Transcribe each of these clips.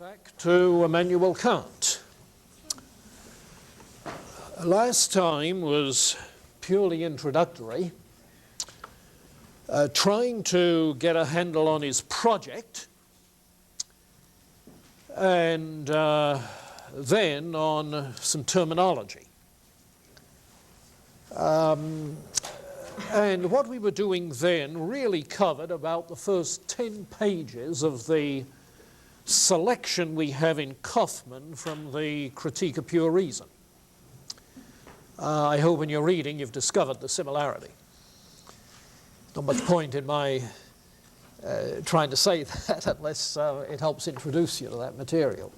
Back to Immanuel Kant. Last time was purely introductory, trying to get a handle on his project, and then on some terminology. And what we were doing then really covered about the first 10 pages of the selection we have in Kaufmann from the Critique of Pure Reason. I hope in your reading you've discovered the similarity. Not much point in my trying to say that unless it helps introduce you to that material.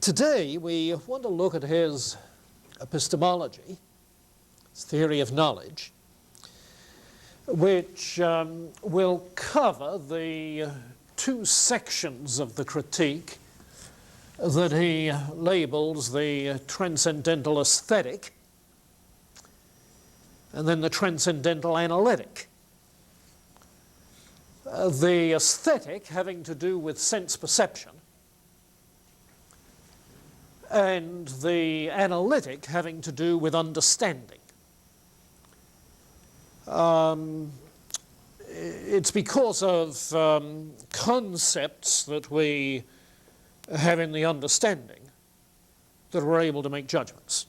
Today we want to look at his epistemology, his theory of knowledge, which will cover the two sections of the critique that he labels the transcendental aesthetic and then the transcendental analytic. The aesthetic having to do with sense perception and the analytic having to do with understanding. It's because of concepts that we have in the understanding that we're able to make judgments.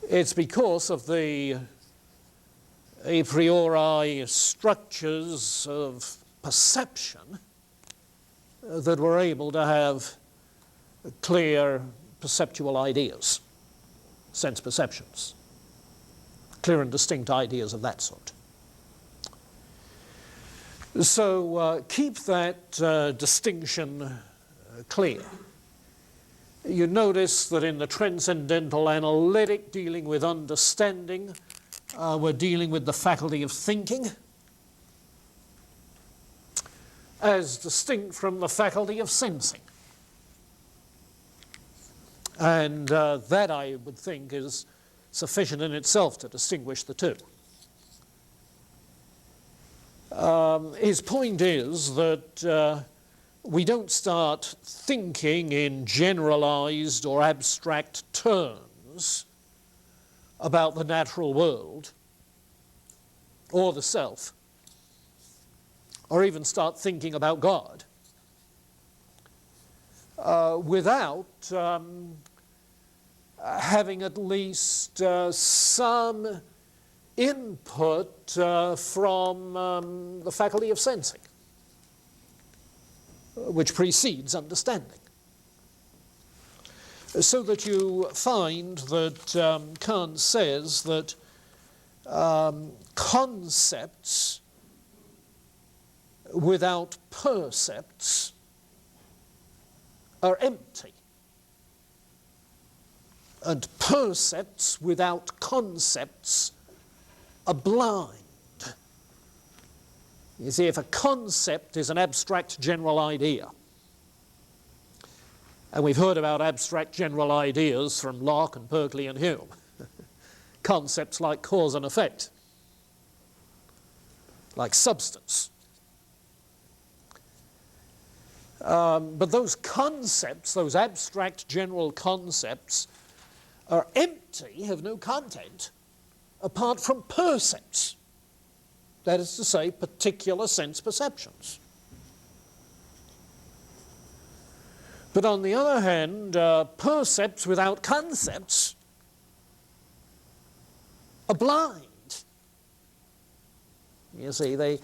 It's because of the a priori structures of perception that we're able to have clear perceptual ideas, sense perceptions, clear and distinct ideas of that sort. So keep that distinction clear. You notice that in the transcendental analytic, dealing with understanding, we're dealing with the faculty of thinking as distinct from the faculty of sensing. And that, I would think, is sufficient in itself to distinguish the two. His point is that we don't start thinking in generalized or abstract terms about the natural world or the self, or even start thinking about God without having at least some input from the faculty of sensing, which precedes understanding. So that you find that Kant says that concepts without percepts are empty, and percepts without concepts are blind. You see, if a concept is an abstract general idea, and we've heard about abstract general ideas from Locke and Berkeley and Hume, concepts like cause and effect, like substance. But those concepts, those abstract general concepts, are empty, have no content, apart from percepts, that is to say, particular sense perceptions. But on the other hand, percepts without concepts are blind. You see, they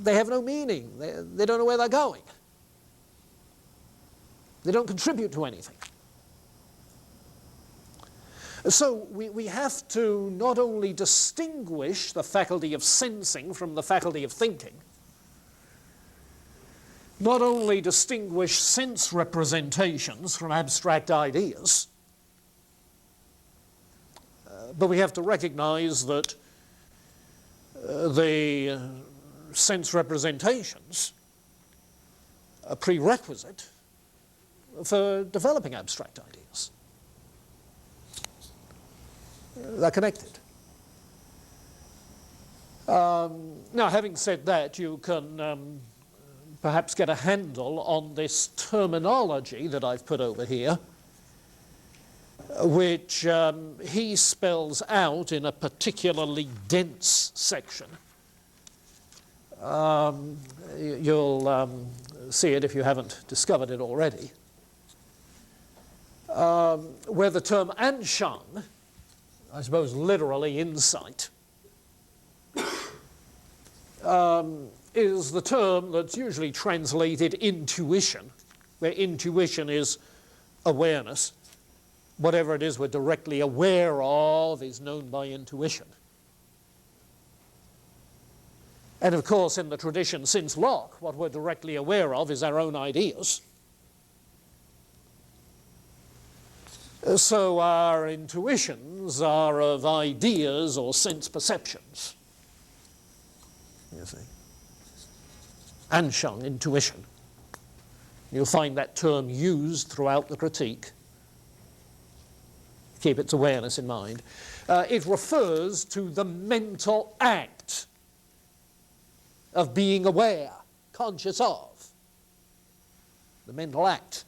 have no meaning. They don't know where they're going. They don't contribute to anything. So we have to not only distinguish the faculty of sensing from the faculty of thinking, not only distinguish sense representations from abstract ideas, but we have to recognize that the sense representations are prerequisite for developing abstract ideas. They're connected. Now, having said that, you can perhaps get a handle on this terminology that I've put over here, which he spells out in a particularly dense section. You'll see it if you haven't discovered it already, where the term Anschauung, I suppose literally insight, is the term that's usually translated intuition, where intuition is awareness. Whatever it is we're directly aware of is known by intuition. And of course, in the tradition since Locke, what we're directly aware of is our own ideas. So our intuitions are of ideas or sense perceptions. You see. Anschauung, intuition. You'll find that term used throughout the critique. Keep its awareness in mind. It refers to the mental act of being aware, conscious of. The mental act.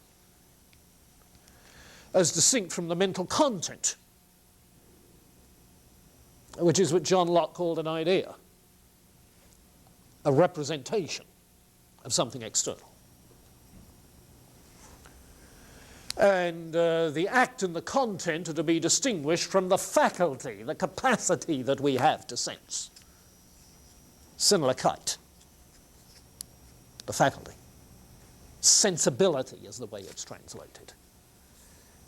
As distinct from the mental content, which is what John Locke called an idea, a representation of something external. And the act and the content are to be distinguished from the faculty, the capacity that we have to sense. Sinnlichkeit, the faculty. Sensibility is the way it's translated,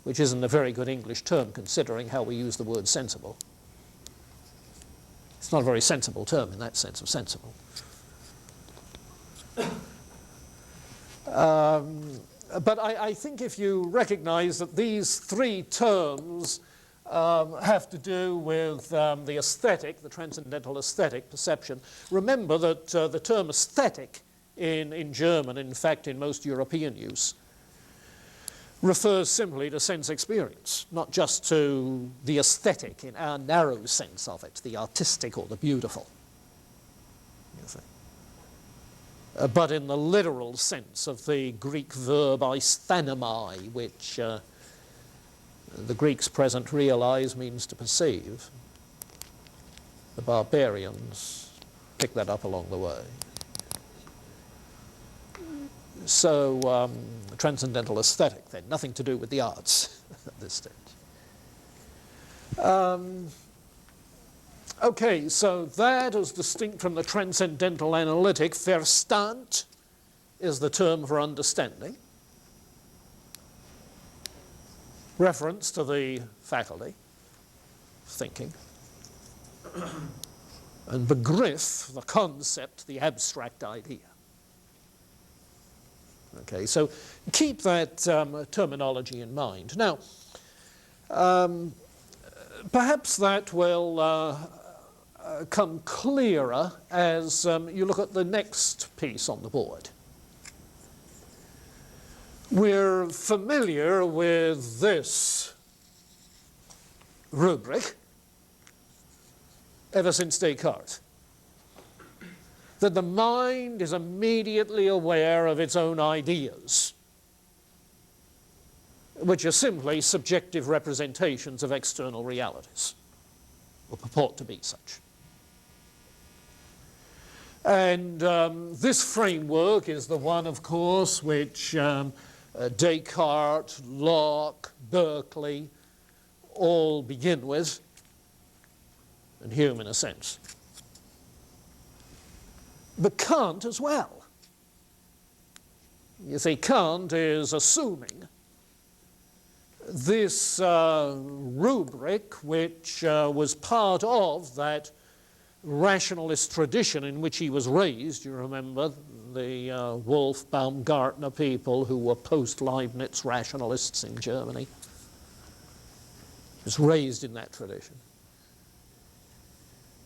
which isn't a very good English term considering how we use the word sensible. It's not a very sensible term in that sense of sensible. But I think if you recognize that these three terms have to do with the aesthetic, the transcendental aesthetic perception, remember that the term aesthetic in German, in fact in most European use, refers simply to sense experience, not just to the aesthetic in our narrow sense of it, the artistic or the beautiful. You see. But in the literal sense of the Greek verb aisthanomai, which the Greeks present realize means to perceive. The barbarians pick that up along the way. So the transcendental aesthetic, then, nothing to do with the arts at this stage. Okay, so that is distinct from the transcendental analytic. Verstand is the term for understanding. Reference to the faculty, thinking. And Begriff, the concept, the abstract idea. Okay, so keep that terminology in mind. Now, perhaps that will come clearer as you look at the next piece on the board. We're familiar with this rubric ever since Descartes, that the mind is immediately aware of its own ideas, which are simply subjective representations of external realities, or purport to be such. And this framework is the one, of course, which Descartes, Locke, Berkeley all begin with, and Hume in a sense. But Kant as well. You see, Kant is assuming this rubric, which was part of that rationalist tradition in which he was raised. You remember the Wolff, Baumgartner people who were post-Leibniz rationalists in Germany. He was raised in that tradition.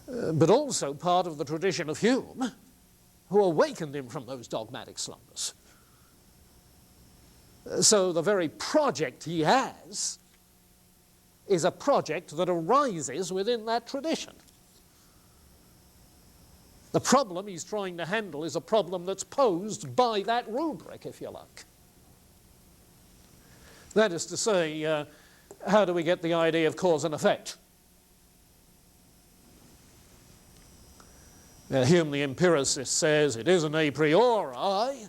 But also part of the tradition of Hume, who awakened him from those dogmatic slumbers. So the very project he has is a project that arises within that tradition. The problem he's trying to handle is a problem that's posed by that rubric, if you like. That is to say, how do we get the idea of cause and effect? Hume the empiricist says it isn't a priori.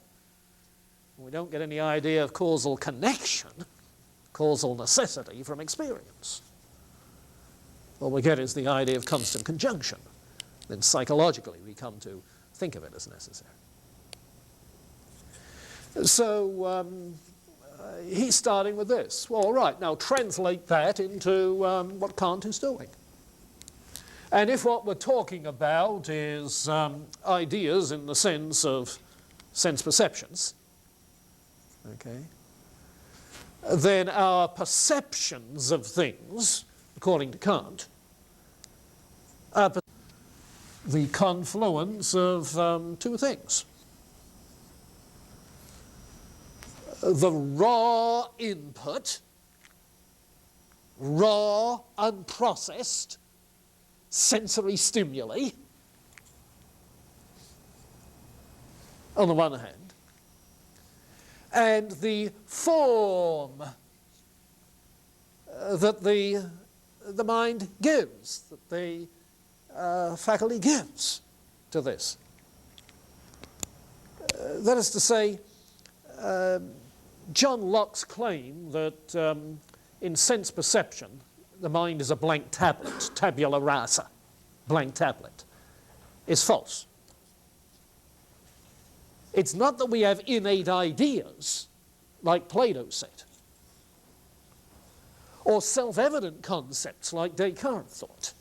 We don't get any idea of causal connection, causal necessity from experience. All we get is the idea of constant conjunction. Then psychologically we come to think of it as necessary. So he's starting with this. Well, all right, now translate that into what Kant is doing. And if what we're talking about is ideas in the sense of sense perceptions, okay, then our perceptions of things, according to Kant, are the confluence of two things. The raw input, raw, unprocessed sensory stimuli, on the one hand, and the form that the mind gives, that the faculty gives to this. That is to say, John Locke's claim that in sense perception the mind is a blank tablet, tabula rasa, blank tablet, is false. It's not that we have innate ideas, like Plato said, or self-evident concepts like Descartes thought.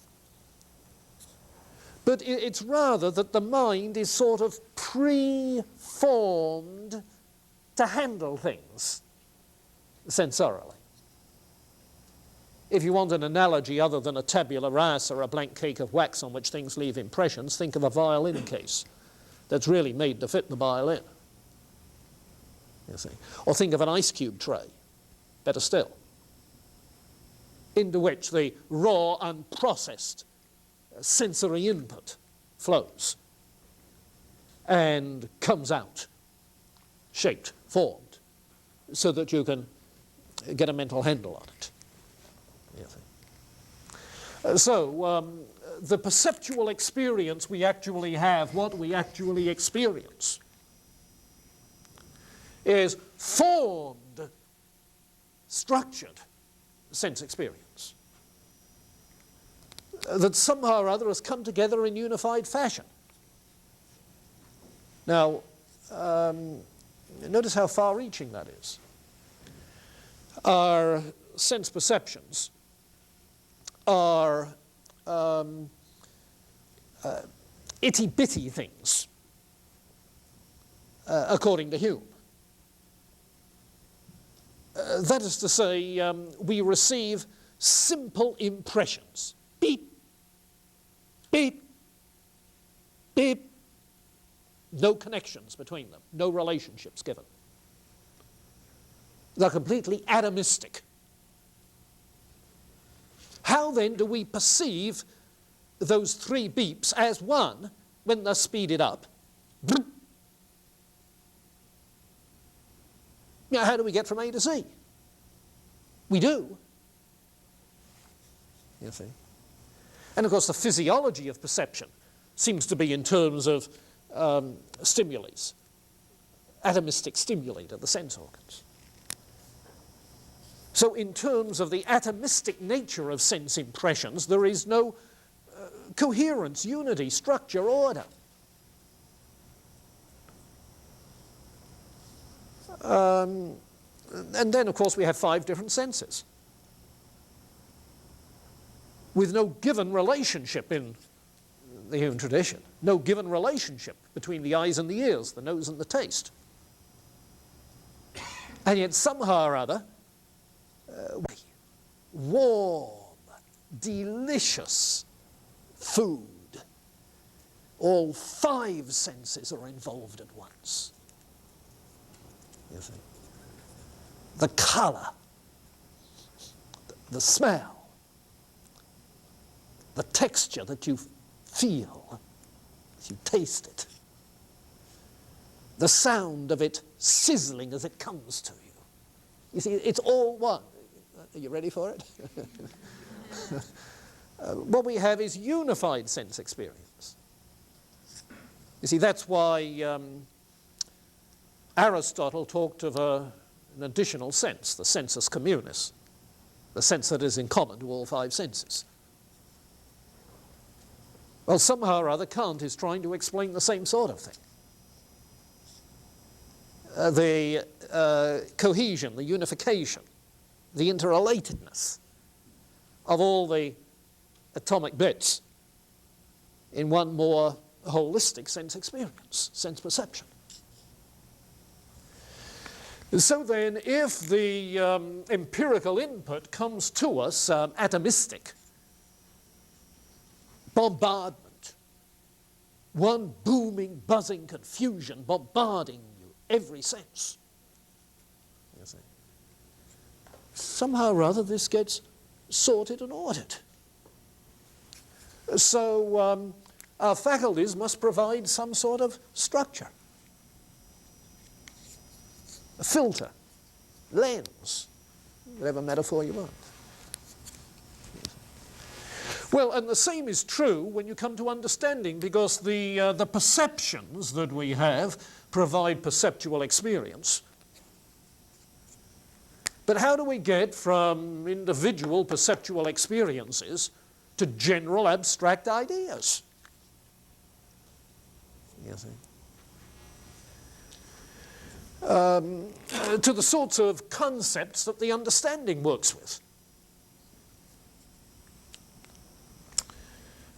But it's rather that the mind is sort of pre-formed to handle things sensorily. If you want an analogy other than a tabula rasa or a blank cake of wax on which things leave impressions, think of a violin case that's really made to fit the violin. You see. Or think of an ice cube tray, better still, into which the raw, unprocessed sensory input flows and comes out, shaped, formed, so that you can get a mental handle on it. So the perceptual experience we actually have, what we actually experience, is formed, structured sense experience that somehow or other has come together in unified fashion. Now, notice how far-reaching that is. Our sense perceptions are itty-bitty things, according to Hume. That is to say, we receive simple impressions. Beep, beep, beep. No connections between them, no relationships given. They're completely atomistic. How then do we perceive those three beeps as one when they're speeded up? Now, how do we get from A to C? We do. You see. And of course the physiology of perception seems to be in terms of stimulis, atomistic stimuli to the sense organs. So in terms of the atomistic nature of sense impressions, there is no coherence, unity, structure, order. And then, of course, we have 5 different senses with no given relationship in the human tradition, no given relationship between the eyes and the ears, the nose and the taste. And yet somehow or other, warm, delicious food. All 5 senses are involved at once. You see. The colour, the smell, the texture that you feel, You taste it. The sound of it sizzling as it comes to you. You see, it's all one. Are you ready for it? What we have is unified sense experience. You see, that's why Aristotle talked of an additional sense, the sensus communis, the sense that is in common to all five senses. Well, somehow or other, Kant is trying to explain the same sort of thing. The cohesion, the unification, the interrelatedness of all the atomic bits in one more holistic sense experience, sense perception. So then, if the empirical input comes to us atomistic, bombardment, one booming, buzzing confusion bombarding you, every sense, you see, somehow or other this gets sorted and ordered. So our faculties must provide some sort of structure, a filter, lens, whatever metaphor you want. Well, and the same is true when you come to understanding, because the perceptions that we have provide perceptual experience. But how do we get from individual perceptual experiences to general abstract ideas? You see? To the sorts of concepts that the understanding works with.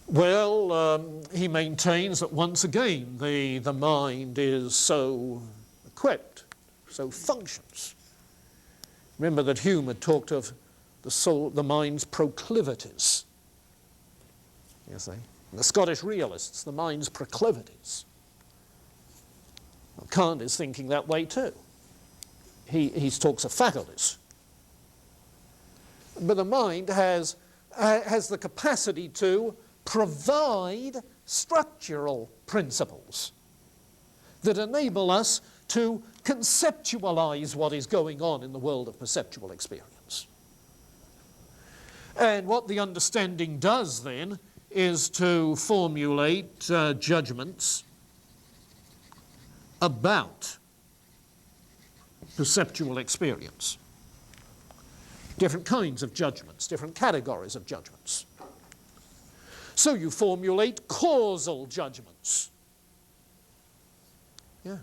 Well, he maintains that once again the mind is so equipped, so functions. Remember that Hume had talked of the mind's proclivities. You see, the Scottish realists, the mind's proclivities. Well, Kant is thinking that way too. He talks of faculties. But the mind has the capacity to provide structural principles that enable us to conceptualize what is going on in the world of perceptual experience. And what the understanding does then is to formulate judgments about perceptual experience. Different kinds of judgments, different categories of judgments. So you formulate causal judgments. Yeah.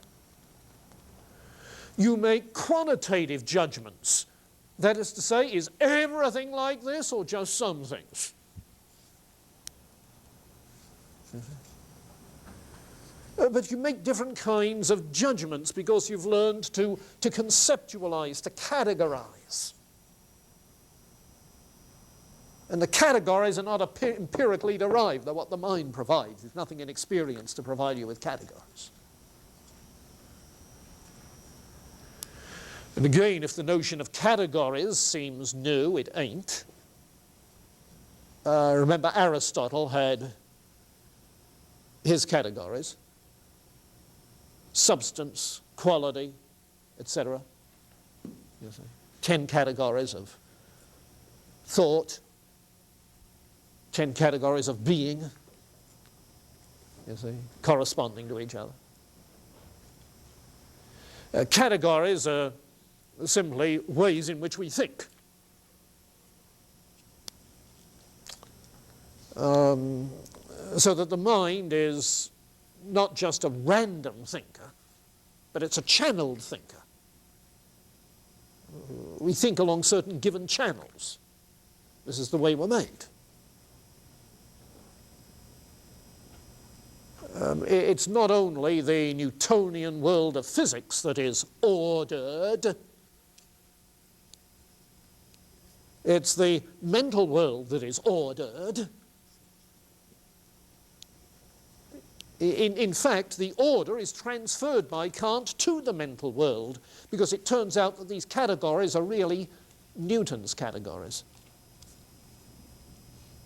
You make quantitative judgments. That is to say, is everything like this or just some things? But you make different kinds of judgments because you've learned to conceptualize, to categorize. And the categories are not empirically derived. They're what the mind provides. There's nothing in experience to provide you with categories. And again, if the notion of categories seems new, it ain't. Remember, Aristotle had his categories: substance, quality, etc. 10 categories of thought, 10 categories of being, you see, corresponding to each other. Categories are simply ways in which we think. So that the mind is not just a random thinker, but it's a channeled thinker. We think along certain given channels. This is the way we're made. It's not only the Newtonian world of physics that is ordered, it's the mental world that is ordered. In fact, the order is transferred by Kant to the mental world, because it turns out that these categories are really Newton's categories,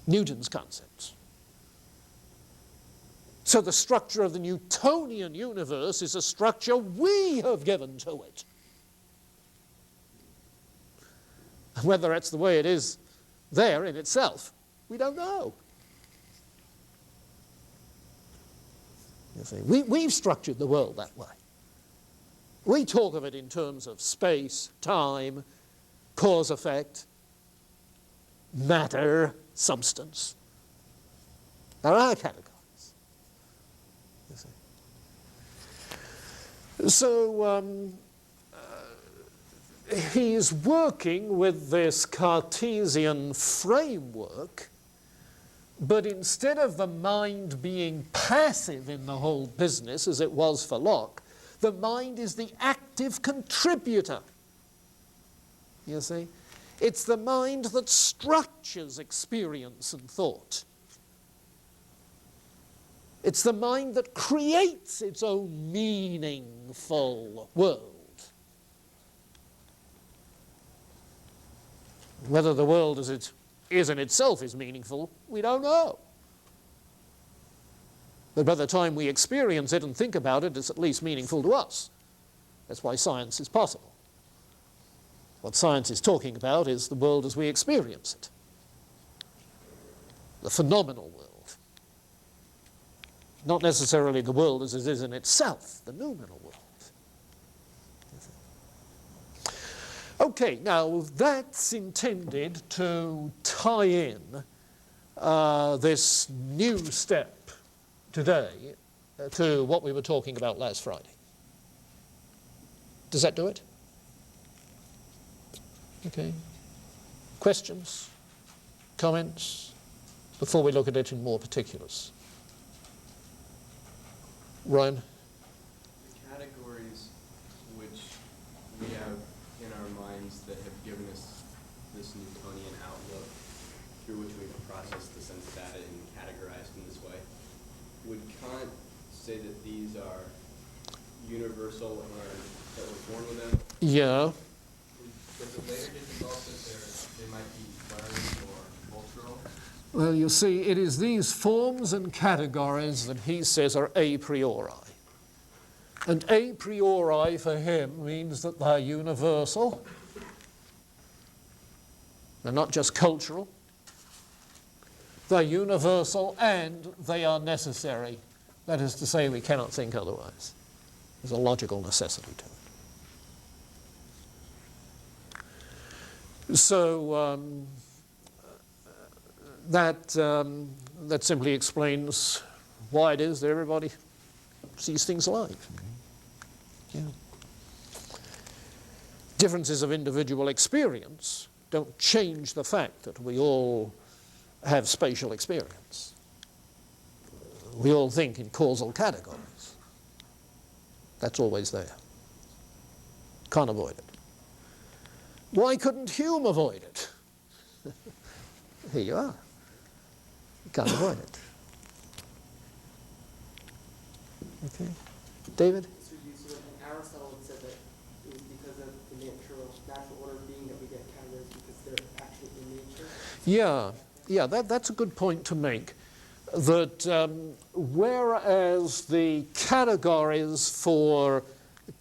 Newton's concepts. So the structure of the Newtonian universe is a structure we have given to it. Whether that's the way it is there in itself, we don't know. You see, we've structured the world that way. We talk of it in terms of space, time, cause, effect, matter, substance. There are categories. You see. So he's working with this Cartesian framework, but instead of the mind being passive in the whole business, as it was for Locke, the mind is the active contributor. You see? It's the mind that structures experience and thought. It's the mind that creates its own meaningful world. Whether the world as it is in itself is meaningful, we don't know. But by the time we experience it and think about it, it's at least meaningful to us. That's why science is possible. What science is talking about is the world as we experience it. The phenomenal world. Not necessarily the world as it is in itself, the noumenal world. Okay, now that's intended to tie in this new step today to what we were talking about last Friday. Does that do it? Okay. Questions? Comments? Before we look at it in more particulars. Ryan? The categories which we have in our minds that have given us this Newtonian outlook through which we can process the sense data and categorize in this way, would Kant say that these are universal or that we're born with them? Yeah. Does it later get developed that they might be learned or cultural? Well, you see, it is these forms and categories that he says are a priori. And a priori for him means that they're universal. They're not just cultural. They're universal and they are necessary. That is to say, we cannot think otherwise. There's a logical necessity to it. So that simply explains why it is that everybody sees things alike. Yeah. Differences of individual experience don't change the fact that we all have spatial experience. We all think in causal categories. That's always there. Can't avoid it. Why couldn't Hume avoid it? Here you are. You can't avoid it. Okay. David? So Aristotle said that it was because of the natural order of being that we get categories because they're actually in nature? Yeah, that's a good point to make. That whereas the categories for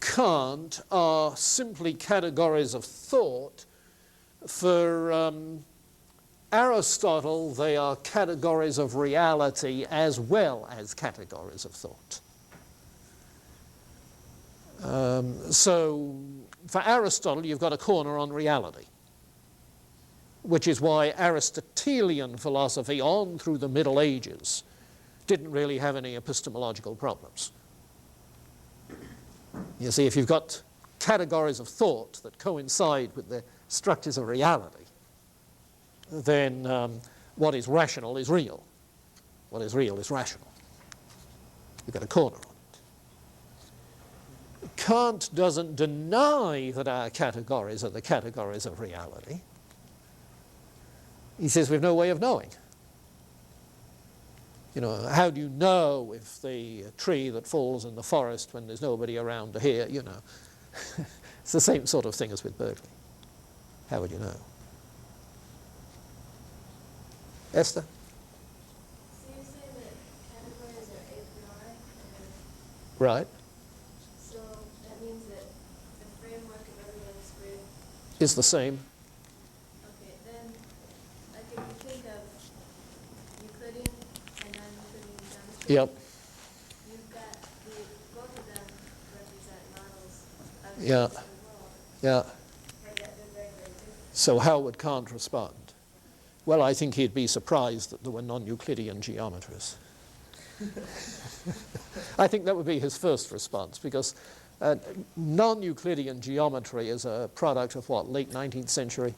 Kant are simply categories of thought, for Aristotle they are categories of reality as well as categories of thought. So for Aristotle you've got a corner on reality, which is why Aristotelian philosophy on through the Middle Ages didn't really have any epistemological problems. You see, if you've got categories of thought that coincide with the structures of reality, then what is rational is real. What is real is rational. You've got a corner on it. Kant doesn't deny that our categories are the categories of reality. He says we've no way of knowing. You know, how do you know if the tree that falls in the forest when there's nobody around to hear, you know? It's the same sort of thing as with Berkeley. How would you know? Esther? So you say that categories are a Right? So that means that the framework of everyone's grid. Is the same. Okay, then, like if you think of Euclidean and non-Euclidean geometry. Yep. You've got both of them represent models of Yeah. the world, Yeah. but yet they're very, very different. So how would Kant respond? Well, I think he'd be surprised that there were non-Euclidean geometries. I think that would be his first response, because non-Euclidean geometry is a product of what, late 19th century?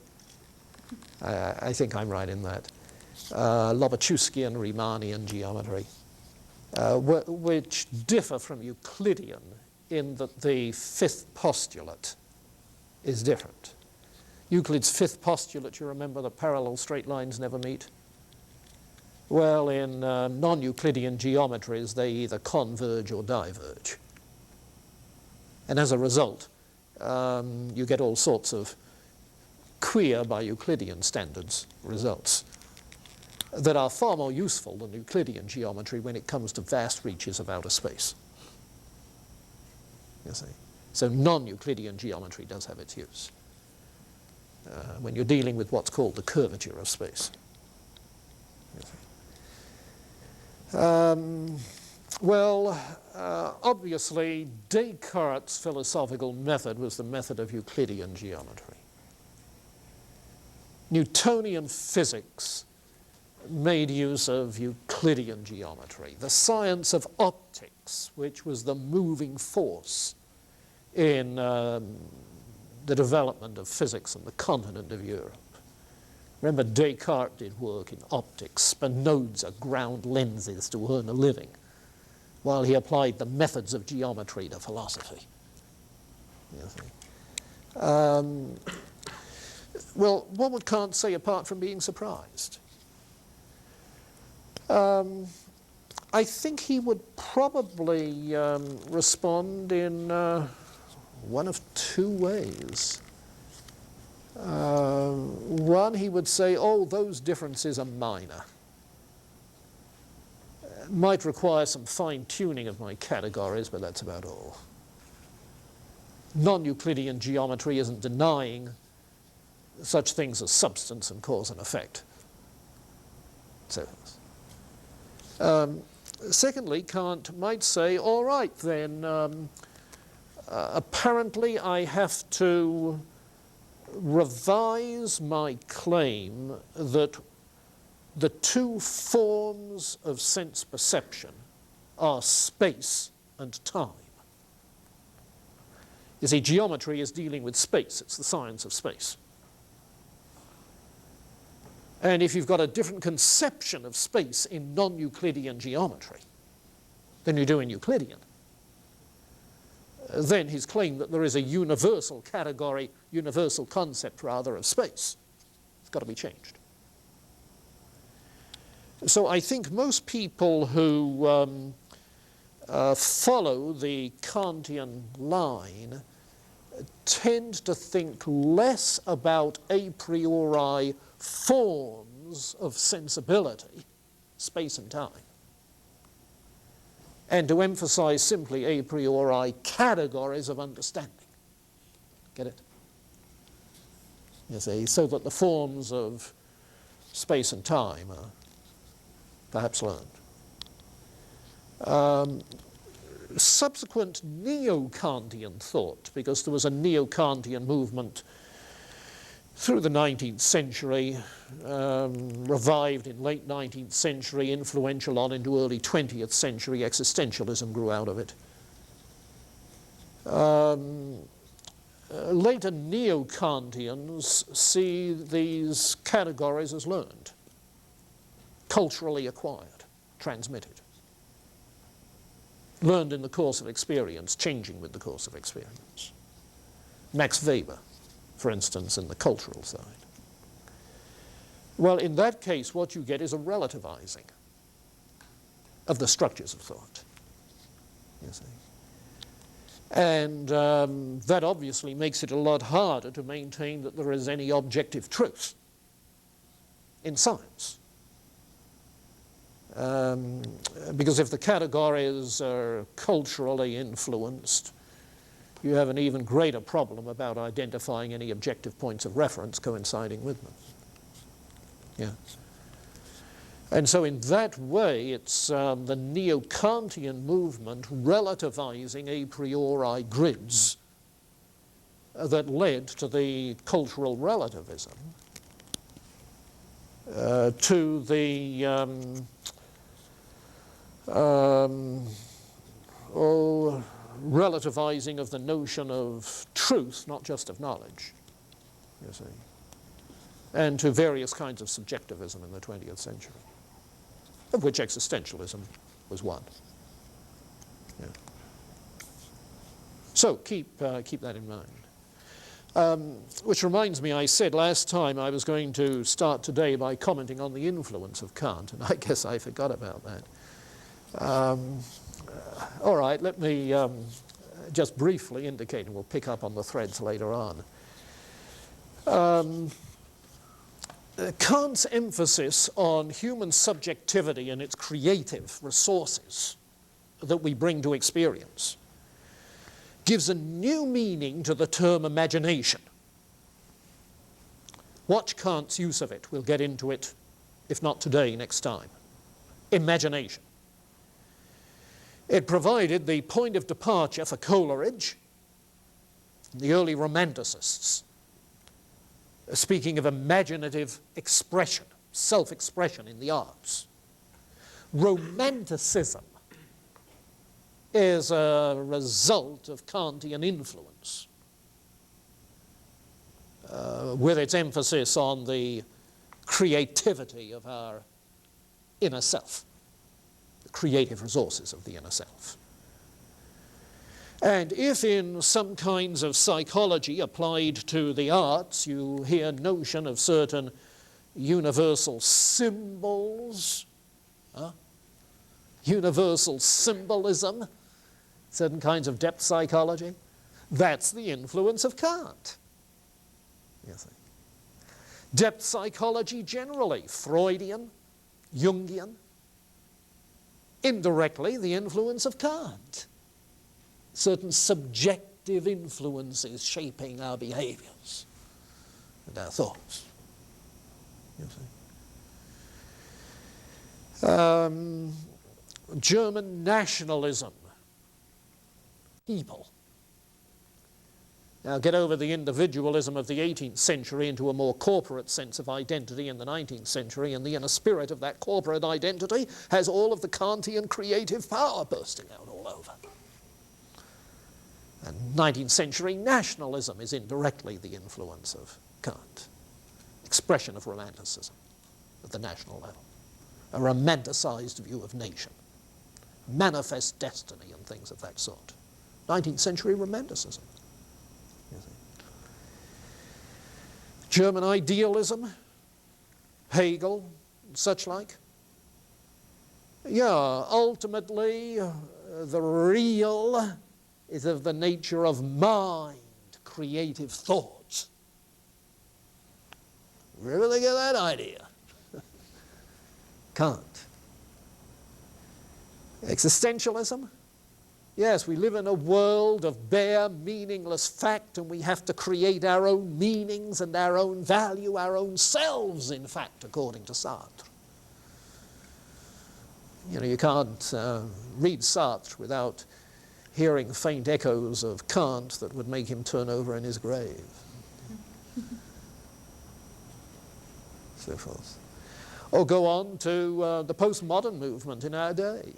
I think I'm right in that. Lobachevskian, Riemannian geometry, which differ from Euclidean in that the fifth postulate is different. Euclid's fifth postulate, you remember, the parallel straight lines never meet? Well, in non-Euclidean geometries, they either converge or diverge. And as a result, you get all sorts of queer, by Euclidean standards, results that are far more useful than Euclidean geometry when it comes to vast reaches of outer space. You see? So non-Euclidean geometry does have its use when you're dealing with what's called the curvature of space. You see? Obviously, Descartes' philosophical method was the method of Euclidean geometry. Newtonian physics made use of Euclidean geometry. The science of optics, which was the moving force in the development of physics on the continent of Europe. Remember, Descartes did work in optics. Spinoza ground lenses to earn a living, while he applied the methods of geometry to philosophy. You see. Well, what would Kant say apart from being surprised? I think he would probably respond in one of two ways. One, he would say, oh, those differences are minor. Might require some fine-tuning of my categories, but that's about all. Non-Euclidean geometry isn't denying such things as substance and cause and effect. So, secondly, Kant might say, all right, then, apparently I have to revise my claim that the two forms of sense perception are space and time. You see, geometry is dealing with space. It's the science of space. And if you've got a different conception of space in non-Euclidean geometry than you do in Euclidean, then his claim that there is a universal category, universal concept rather, of space, it's got to be changed. So I think most people who follow the Kantian line tend to think less about a priori forms of sensibility, space and time, and to emphasize simply a priori categories of understanding. Get it? You see, so that the forms of space and time are perhaps learned. Subsequent neo-Kantian thought, because there was a neo-Kantian movement through the 19th century, revived in late 19th century, influential on into early 20th century, existentialism grew out of it. Later neo-Kantians see these categories as learned, culturally acquired, transmitted. Learned in the course of experience, changing with the course of experience. Max Weber, for instance, in the cultural side. Well, in that case, what you get is a relativizing of the structures of thought, you see. And that obviously makes it a lot harder to maintain that there is any objective truth in science. Because if the categories are culturally influenced, you have an even greater problem about identifying any objective points of reference coinciding with them. Yeah. And so in that way, it's the neo-Kantian movement relativizing a priori grids that led to the cultural relativism, to the relativizing of the notion of truth, not just of knowledge, you see, and to various kinds of subjectivism in the 20th century, of which existentialism was one. Yeah. So keep that in mind. Which reminds me, I said last time I was going to start today by commenting on the influence of Kant, and I guess I forgot about that. All right, let me just briefly indicate, and we'll pick up on the threads later on. Kant's emphasis on human subjectivity and its creative resources that we bring to experience gives a new meaning to the term imagination. Watch Kant's use of it. We'll get into it, if not today, next time. Imagination. It provided the point of departure for Coleridge, the early Romanticists, speaking of imaginative expression, self-expression in the arts. Romanticism is a result of Kantian influence, with its emphasis on the creativity of our inner self, the creative resources of the inner self. And if in some kinds of psychology applied to the arts you hear notion of certain universal symbols, universal symbolism, certain kinds of depth psychology, that's the influence of Kant. You see. Depth psychology generally, Freudian, Jungian, indirectly the influence of Kant. Certain subjective influences shaping our behaviors and our thoughts. You see. German nationalism, people. Now get over the individualism of the 18th century into a more corporate sense of identity in the 19th century, and the inner spirit of that corporate identity has all of the Kantian creative power bursting out all over. And 19th century nationalism is indirectly the influence of Kant. Expression of romanticism at the national level. A romanticized view of nation. Manifest destiny and things of that sort. 19th century romanticism. You see. German idealism, Hegel, such like. Yeah, ultimately the real is of the nature of mind, creative thought. Where do they get that idea? Kant. Existentialism? Yes, we live in a world of bare, meaningless fact, and we have to create our own meanings and our own value, our own selves, in fact, according to Sartre. You know, you can't read Sartre without hearing faint echoes of Kant that would make him turn over in his grave. So forth. Or go on to the postmodern movement in our day.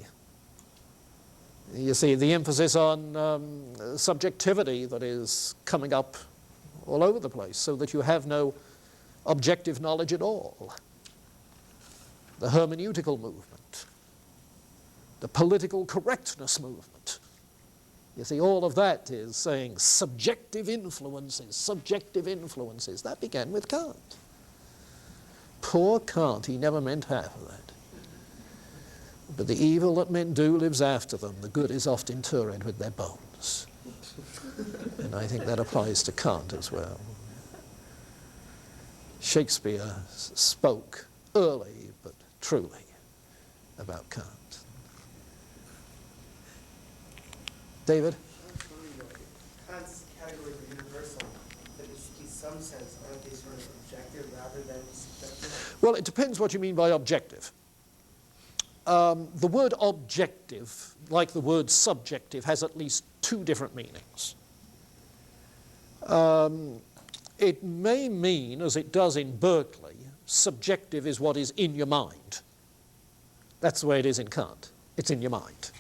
You see the emphasis on subjectivity that is coming up all over the place, so that you have no objective knowledge at all. The hermeneutical movement, the political correctness movement. You see, all of that is saying subjective influences, subjective influences. That began with Kant. Poor Kant, he never meant half of that. But the evil that men do lives after them. The good is oft interred with their bones. And I think that applies to Kant as well. Shakespeare spoke early but truly about Kant. David? Kant's categories are universal, but in some sense, aren't they sort of objective rather than subjective? Well, it depends what you mean by objective. The word objective, like the word subjective, has at least two different meanings. It may mean, as it does in Berkeley, subjective is what is in your mind. That's the way it is in Kant. It's in your mind.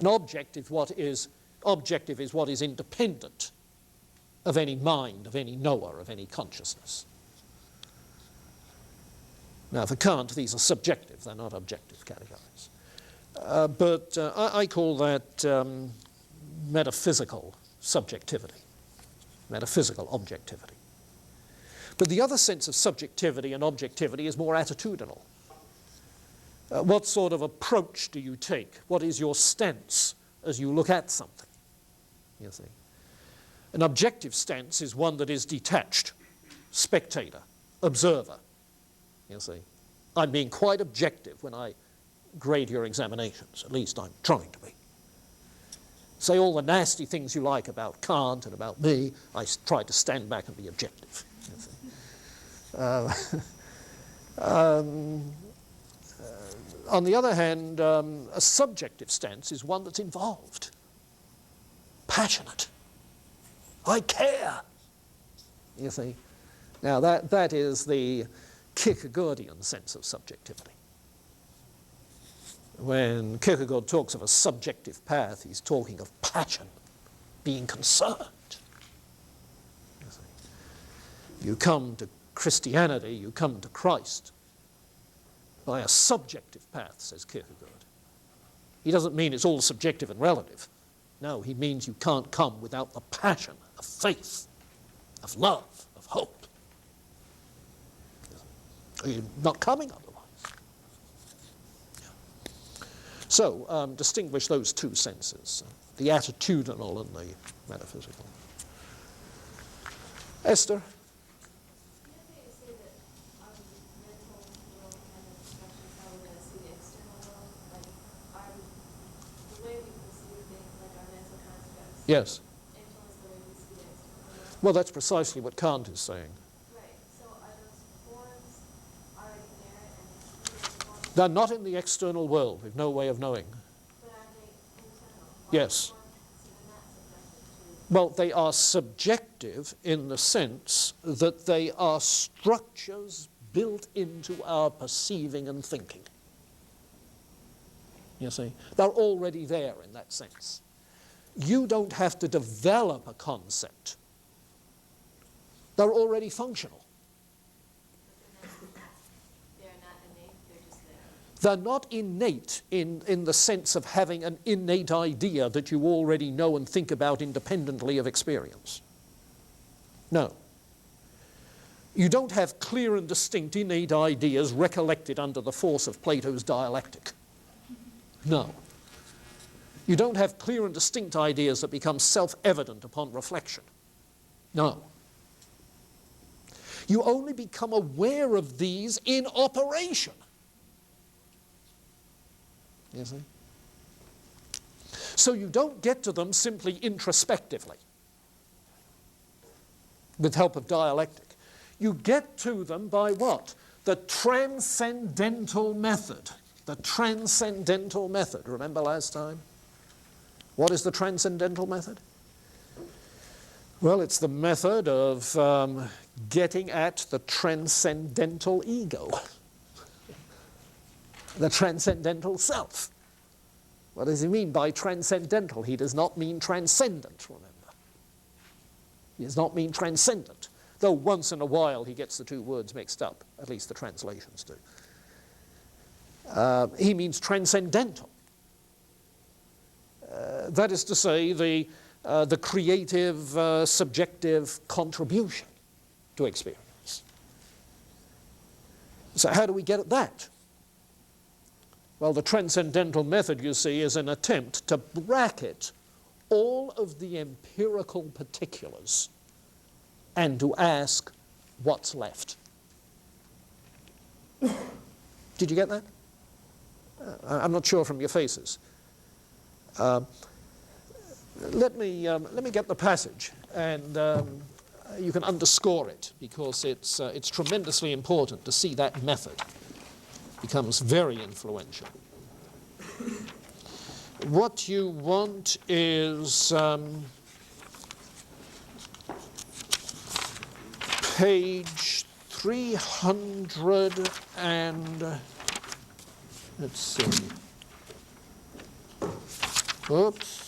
An objective is what is independent of any mind, of any knower, of any consciousness. Now, for Kant, these are subjective. They're not objective categories. But I call that metaphysical subjectivity, metaphysical objectivity. But the other sense of subjectivity and objectivity is more attitudinal. What sort of approach do you take? What is your stance as you look at something? You see, an objective stance is one that is detached, spectator, observer. You see, I'm being quite objective when I grade your examinations. At least I'm trying to be. Say all the nasty things you like about Kant and about me. I try to stand back and be objective. You see. On the other hand, a subjective stance is one that's involved, passionate. I care. You see. Now that is the Kierkegaardian sense of subjectivity. When Kierkegaard talks of a subjective path, he's talking of passion, being concerned. You see. You come to Christianity, you come to Christ by a subjective path, says Kierkegaard. He doesn't mean it's all subjective and relative. No, he means you can't come without the passion of faith, of love, of hope. You're not coming otherwise. Yeah. So, distinguish those two senses, the attitudinal and the metaphysical. Esther? Yes. Well, that's precisely what Kant is saying. Right. So are those forms already there and They're not in the external world. We've no way of knowing. but are they internal? Yes. So they're not subjective Well, they are subjective in the sense that they are structures built into our perceiving and thinking. You see? They're already there in that sense. You don't have to develop a concept. They're already functional. to. They're not innate, they're just there. They're not innate in the sense of having an innate idea that you already know and think about independently of experience. No. You don't have clear and distinct innate ideas recollected under the force of Plato's dialectic. No. You don't have clear and distinct ideas that become self-evident upon reflection. No. You only become aware of these in operation. You see? So you don't get to them simply introspectively, with help of dialectic. You get to them by what? The Transcendental Method. The Transcendental Method. Remember last time? What is the Transcendental Method? Well, it's the method of getting at the transcendental ego, the transcendental self. What does he mean by transcendental? He does not mean transcendent, remember. He does not mean transcendent, though once in a while he gets the two words mixed up, at least the translations do. He means transcendental. That is to say, the creative, subjective contribution to experience. So how do we get at that? Well, the Transcendental Method, you see, is an attempt to bracket all of the empirical particulars and to ask, what's left? Did you get that? I'm not sure from your faces. Let me get the passage, and you can underscore it, because it's tremendously important to see that method becomes very influential. What you want is page 300 and let's see. Oops.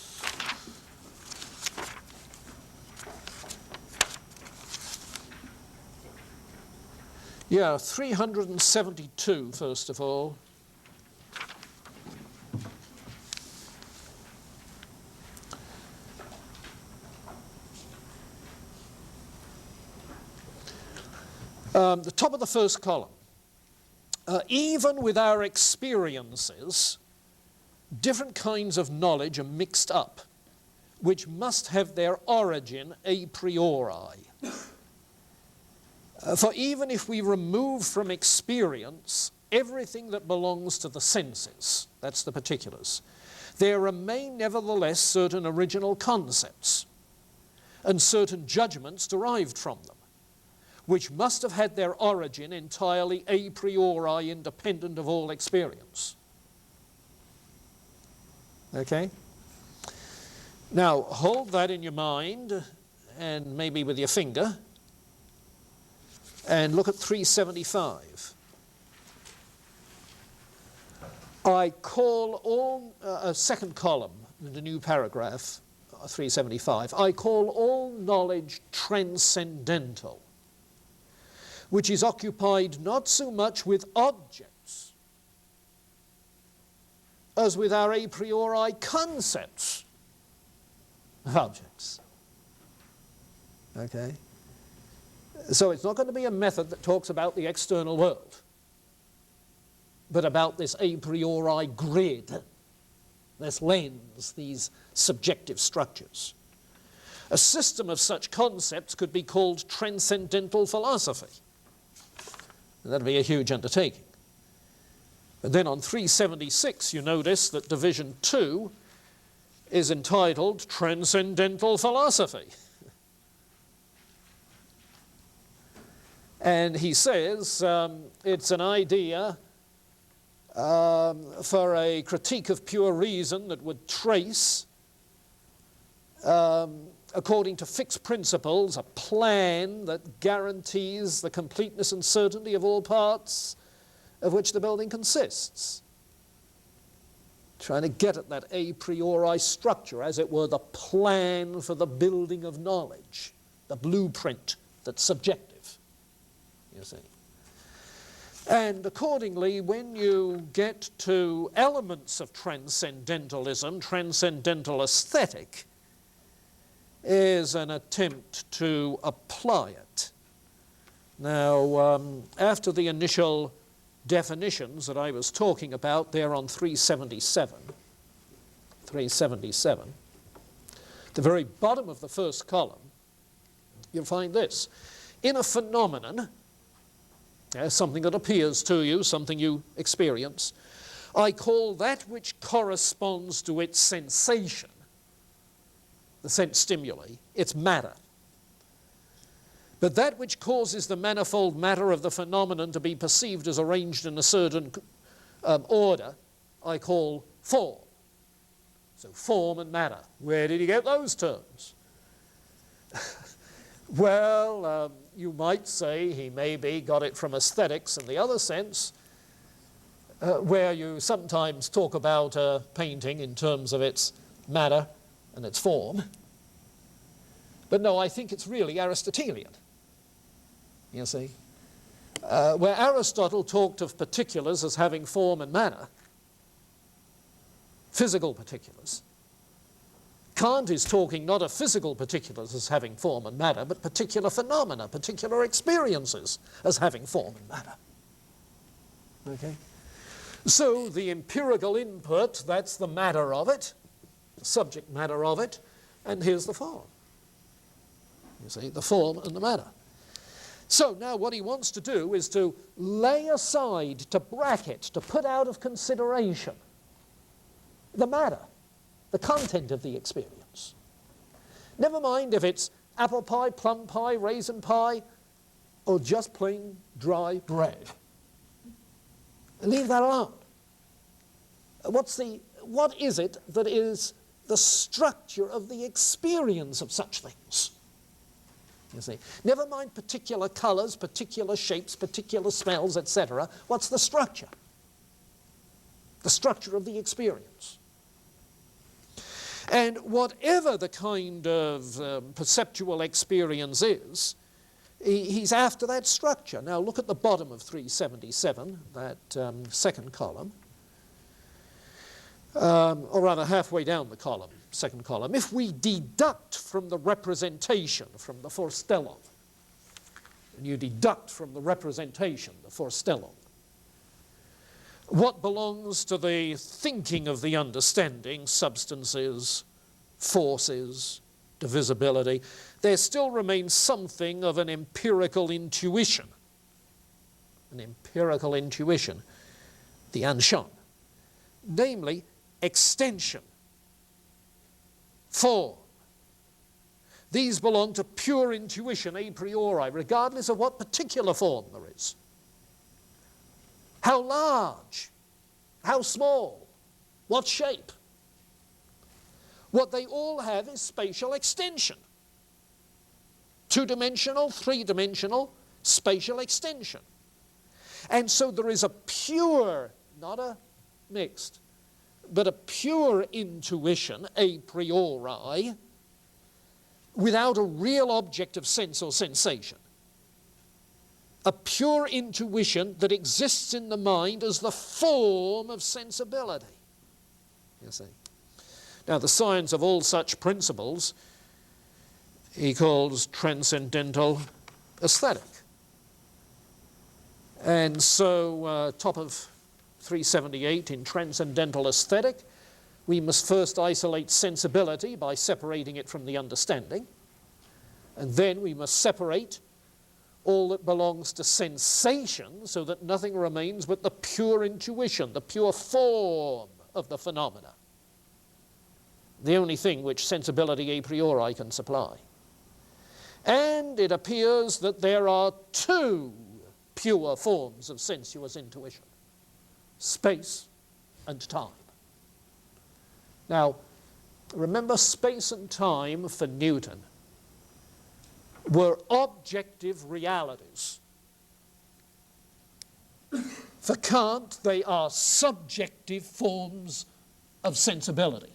Yeah, 372, first of all. The top of the first column. Even with our experiences, different kinds of knowledge are mixed up, which must have their origin a priori. For even if we remove from experience everything that belongs to the senses, that's the particulars, there remain nevertheless certain original concepts and certain judgments derived from them, which must have had their origin entirely a priori, independent of all experience. Okay? Now, hold that in your mind, and maybe with your finger, and look at 375. I call all, second column in the new paragraph, 375, I call all knowledge transcendental, which is occupied not so much with objects as with our a priori concepts of objects. Okay? So it's not going to be a method that talks about the external world, but about this a priori grid, this lens, these subjective structures. A system of such concepts could be called transcendental philosophy. And that'd be a huge undertaking. But then on 376, you notice that division 2 is entitled Transcendental Philosophy. And he says it's an idea for a critique of pure reason that would trace, according to fixed principles, a plan that guarantees the completeness and certainty of all parts of which the building consists. Trying to get at that a priori structure, as it were, the plan for the building of knowledge, the blueprint that's subjective, you see. And accordingly, when you get to elements of transcendentalism, transcendental aesthetic is an attempt to apply it. Now, after the initial definitions that I was talking about there on 377, the very bottom of the first column, you'll find this. In a phenomenon, something that appears to you, something you experience, I call that which corresponds to its sensation, the sense stimuli, its matter. But that which causes the manifold matter of the phenomenon to be perceived as arranged in a certain order, I call form. So form and matter. Where did he get those terms? Well, you might say he maybe got it from aesthetics in the other sense, where you sometimes talk about a painting in terms of its matter and its form. But no, I think it's really Aristotelian, you see. Where Aristotle talked of particulars as having form and matter, physical particulars, Kant is talking not of physical particulars as having form and matter, but particular phenomena, particular experiences as having form and matter. Okay? So the empirical input, that's the matter of it, the subject matter of it, and here's the form. You see, the form and the matter. So now what he wants to do is to lay aside, to bracket, to put out of consideration the matter, the content of the experience. Never mind if it's apple pie, plum pie, raisin pie, or just plain dry bread. Leave that alone. What is it that is the structure of the experience of such things? You see, never mind particular colors, particular shapes, particular smells, etc. What's the structure? The structure of the experience. And whatever the kind of perceptual experience is, he's after that structure. Now look at the bottom of 377, that second column, or rather halfway down the column, second column. If we deduct from the representation, from the Vorstellung, and you deduct from the representation, the Vorstellung, what belongs to the thinking of the understanding, substances, forces, divisibility, there still remains something of an empirical intuition. An empirical intuition, the Anschauung. Namely, extension, form. These belong to pure intuition a priori, regardless of what particular form there is. How large? How small? What shape? What they all have is spatial extension. Two-dimensional, three-dimensional spatial extension. And so there is a pure, not a mixed, but a pure intuition a priori without a real object of sense or sensation. A pure intuition that exists in the mind as the form of sensibility. You see. Now the science of all such principles he calls transcendental aesthetic. And so top of 378 in transcendental aesthetic, we must first isolate sensibility by separating it from the understanding, and then we must separate all that belongs to sensation so that nothing remains but the pure intuition, the pure form of the phenomena. The only thing which sensibility a priori can supply. And it appears that there are two pure forms of sensuous intuition: space and time. Now, remember, space and time for Newton were objective realities. For Kant, they are subjective forms of sensibility,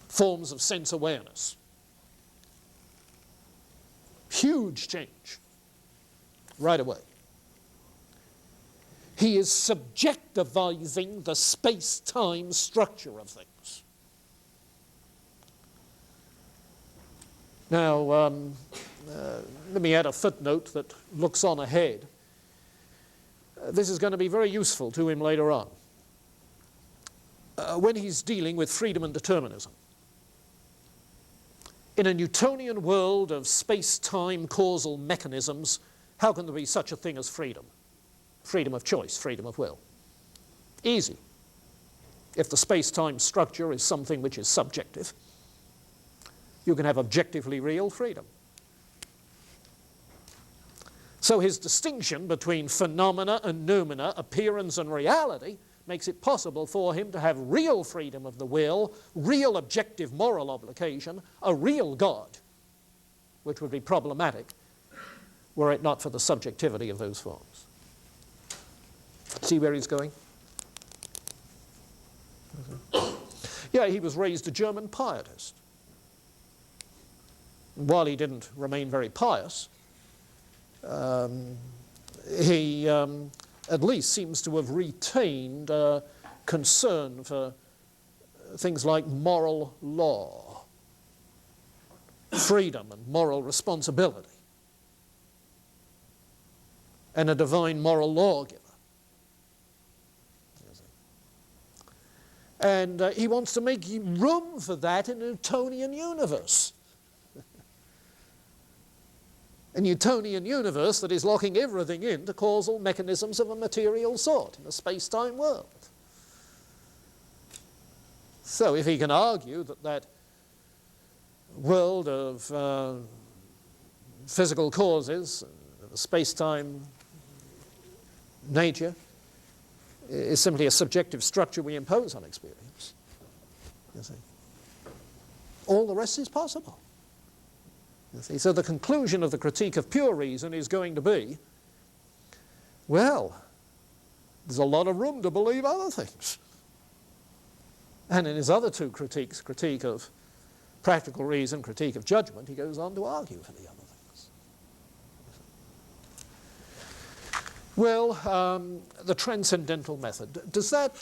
forms of sense awareness. Huge change right away. He is subjectivizing the space-time structure of things. Now, let me add a footnote that looks on ahead. This is going to be very useful to him later on. When he's dealing with freedom and determinism. In a Newtonian world of space-time causal mechanisms, how can there be such a thing as freedom? Freedom of choice, freedom of will. Easy. If the space-time structure is something which is subjective, you can have objectively real freedom. So his distinction between phenomena and noumena, appearance and reality, makes it possible for him to have real freedom of the will, real objective moral obligation, a real God, which would be problematic were it not for the subjectivity of those forms. See where he's going? Yeah, he was raised a German pietist. While he didn't remain very pious, he at least seems to have retained concern for things like moral law, freedom and moral responsibility, and a divine moral lawgiver. And he wants to make room for that in a Newtonian universe. a Newtonian universe that is locking everything into causal mechanisms of a material sort in a space-time world. So if he can argue that that world of physical causes, space-time nature, is simply a subjective structure we impose on experience, you see, all the rest is possible. You see, so the conclusion of the critique of pure reason is going to be, well, there's a lot of room to believe other things. And in his other two critiques, critique of practical reason, critique of judgment, he goes on to argue for the other things. Well, the Transcendental Method. Does that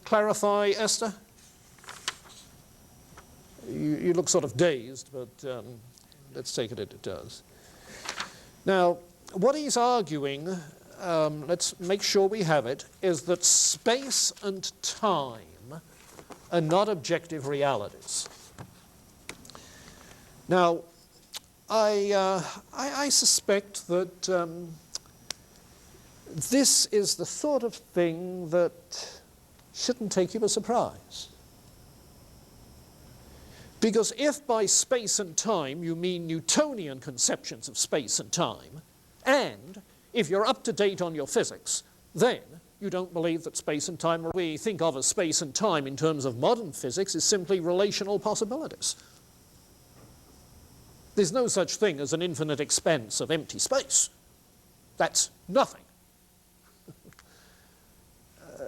clarify, Esther? You look sort of dazed, but let's take it as it does. Now, what he's arguing, let's make sure we have it, is that space and time are not objective realities. Now, I suspect that this is the sort of thing that shouldn't take you by surprise. Because if by space and time you mean Newtonian conceptions of space and time, and if you're up to date on your physics, then you don't believe that space and time, what we think of as space and time in terms of modern physics, is simply relational possibilities. There's no such thing as an infinite expanse of empty space. That's nothing.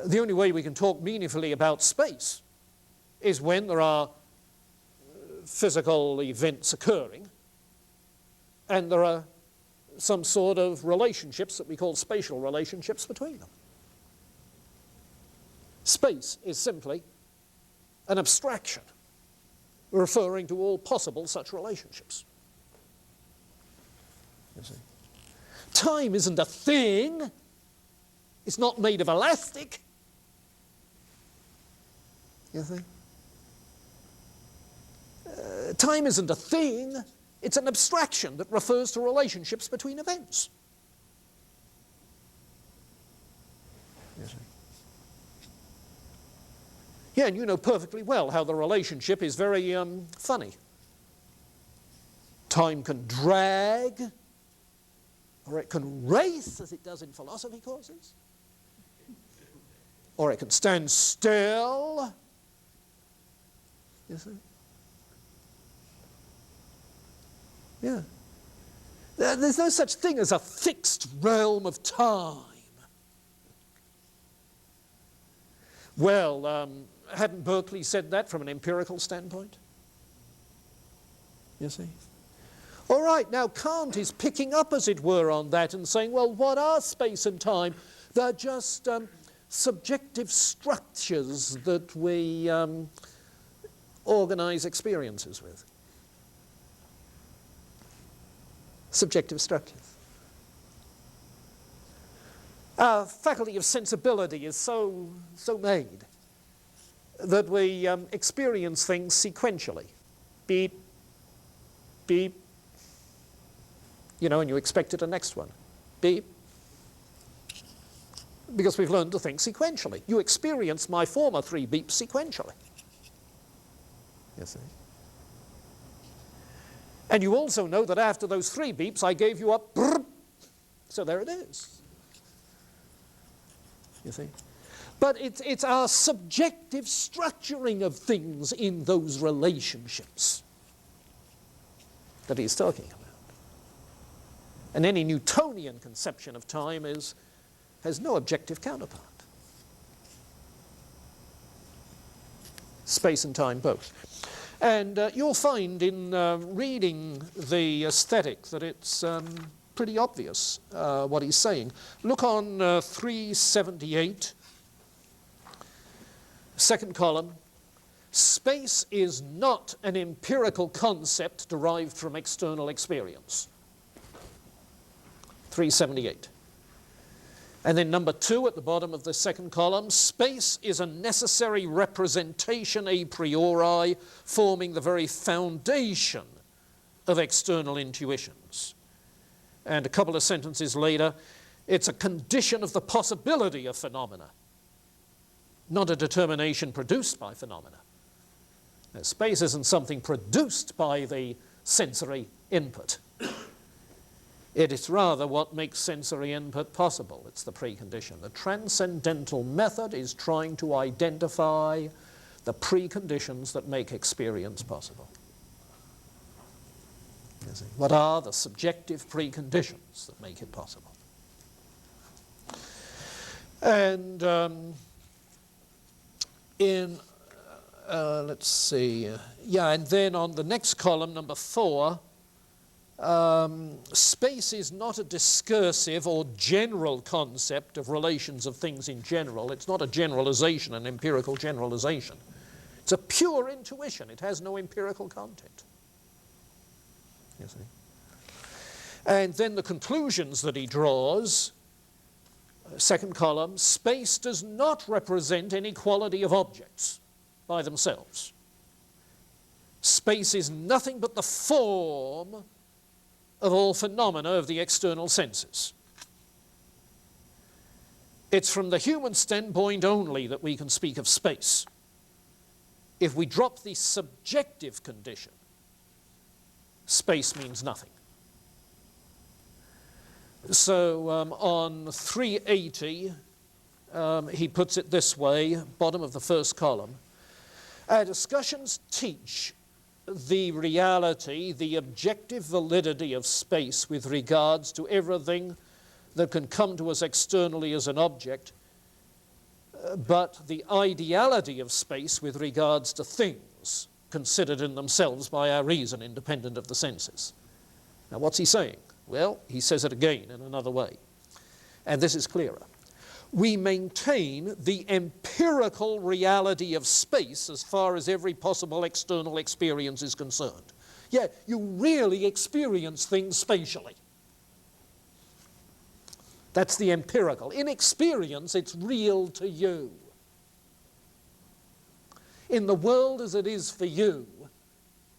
The only way we can talk meaningfully about space is when there are physical events occurring and there are some sort of relationships that we call spatial relationships between them. Space is simply an abstraction referring to all possible such relationships. You see. Time isn't a thing. It's not made of elastic. You see. Time isn't a thing. It's an abstraction that refers to relationships between events. You see. Yeah, and you know perfectly well how the relationship is very funny. Time can drag, or it can race, as it does in philosophy courses, or it can stand still. You see? Yeah. There's no such thing as a fixed realm of time. Well, hadn't Berkeley said that from an empirical standpoint? You see? All right, now Kant is picking up, as it were, on that and saying, well, what are space and time? They're just subjective structures that we organize experiences with. Subjective structures. Our faculty of sensibility is so made that we experience things sequentially. Beep, beep, you know, and you expected a next one. Beep. Because we've learned to think sequentially. You experience my former 3 beeps sequentially. You see. And you also know that after those 3 beeps, I gave you a brrr. So there it is. You see? But it's our subjective structuring of things in those relationships that he's talking about. And any Newtonian conception of time has no objective counterpart. Space and time both. And you'll find in reading the aesthetic that it's pretty obvious what he's saying. Look on 378, second column. Space is not an empirical concept derived from external experience. 378. And then number 2 at the bottom of the second column, space is a necessary representation a priori, forming the very foundation of external intuitions. And a couple of sentences later, it's a condition of the possibility of phenomena, not a determination produced by phenomena. Now, space isn't something produced by the sensory input. It is rather what makes sensory input possible. It's the precondition. The Transcendental Method is trying to identify the preconditions that make experience possible. You see, what are the subjective preconditions that make it possible? And let's see, and then on the next column, number 4, space is not a discursive or general concept of relations of things in general. It's not a generalization, an empirical generalization. It's a pure intuition. It has no empirical content. You see. And then the conclusions that he draws, second column, space does not represent any quality of objects by themselves. Space is nothing but the form of all phenomena of the external senses. It's from the human standpoint only that we can speak of space. If we drop the subjective condition, space means nothing. So on 380, he puts it this way, bottom of the first column. Our discussions teach the reality, the objective validity of space with regards to everything that can come to us externally as an object, but the ideality of space with regards to things considered in themselves by our reason, independent of the senses. Now, what's he saying? Well, he says it again in another way, and this is clearer. We maintain the empirical reality of space as far as every possible external experience is concerned. Yeah, you really experience things spatially. That's the empirical. In experience, it's real to you. In the world as it is for you,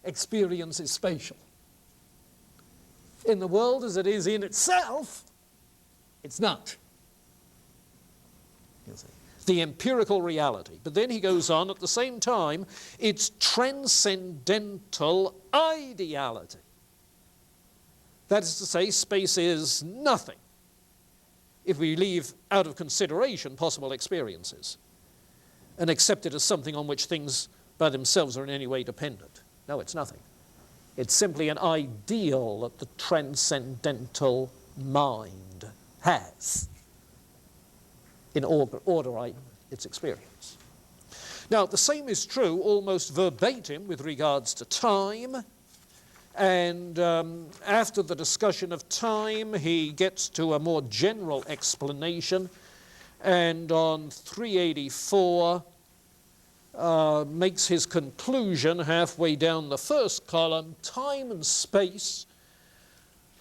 experience is spatial. In the world as it is in itself, it's not. You see, the empirical reality. But then he goes on, at the same time, it's transcendental ideality. That is to say, space is nothing if we leave out of consideration possible experiences and accept it as something on which things by themselves are in any way dependent. No, it's nothing. It's simply an ideal that the transcendental mind has in ordering its experience. Now, the same is true almost verbatim with regards to time. And after the discussion of time, he gets to a more general explanation. And on 384, makes his conclusion halfway down the first column. Time and space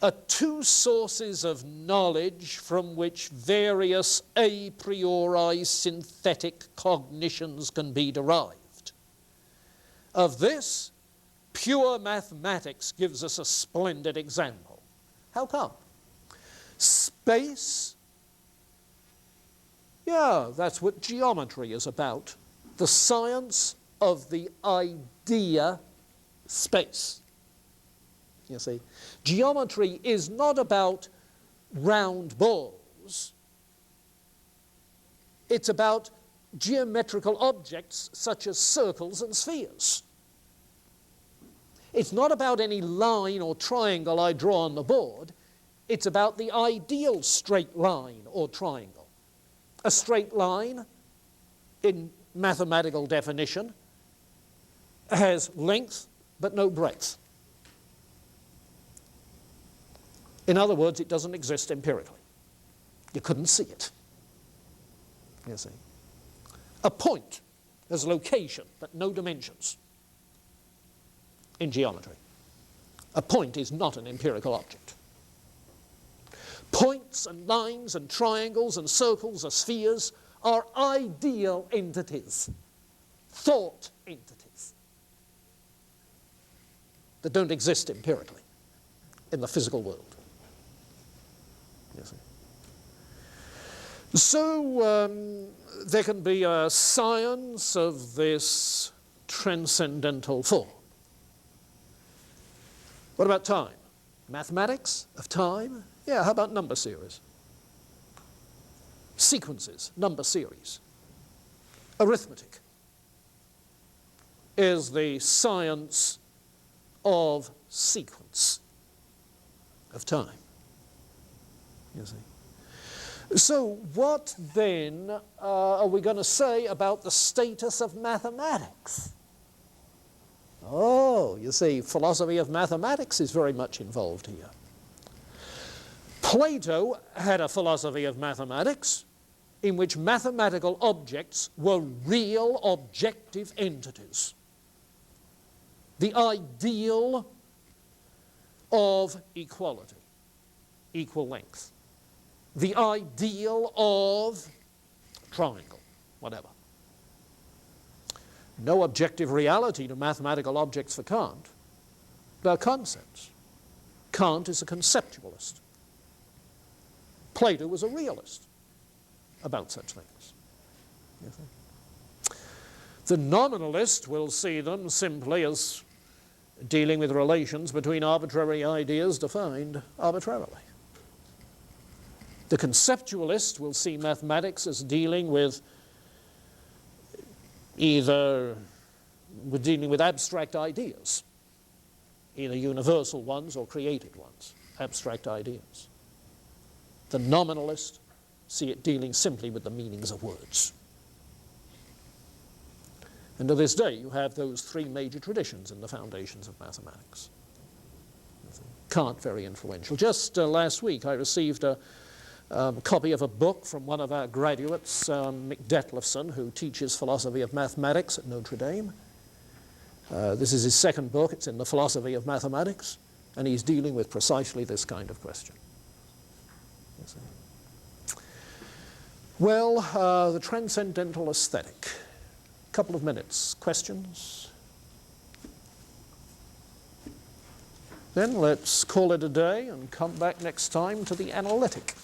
are two sources of knowledge from which various a priori synthetic cognitions can be derived. Of this, pure mathematics gives us a splendid example. How come? Space, yeah, that's what geometry is about. The science of the idea space. You see, geometry is not about round balls. It's about geometrical objects such as circles and spheres. It's not about any line or triangle I draw on the board. It's about the ideal straight line or triangle. A straight line, in mathematical definition, has length but no breadth. In other words, it doesn't exist empirically. You couldn't see it. You see. A point has location but no dimensions in geometry. A point is not an empirical object. Points and lines and triangles and circles or spheres are ideal entities, thought entities, that don't exist empirically in the physical world. You see. So there can be a science of this transcendental form. What about time? Mathematics of time? Yeah, how about number series? Sequences, number series. Arithmetic is the science of sequence of time. You see. So what then are we going to say about the status of mathematics? Oh, you see, philosophy of mathematics is very much involved here. Plato had a philosophy of mathematics in which mathematical objects were real objective entities. The ideal of equality, equal length. The ideal of triangle, whatever. No objective reality to mathematical objects for Kant. They're concepts. Kant is a conceptualist. Plato was a realist about such things. You see? The nominalist will see them simply as dealing with relations between arbitrary ideas defined arbitrarily. The conceptualist will see mathematics as dealing with abstract ideas, either universal ones or created ones, abstract ideas. The nominalist see it dealing simply with the meanings of words. And to this day, you have those three major traditions in the foundations of mathematics. Kant, very influential. Just last week, I received a copy of a book from one of our graduates, Mick Detlefson, who teaches philosophy of mathematics at Notre Dame. This is his second book. It's in the philosophy of mathematics, and he's dealing with precisely this kind of question. Well, the transcendental aesthetic. A couple of minutes. Questions? Then let's call it a day and come back next time to the analytic.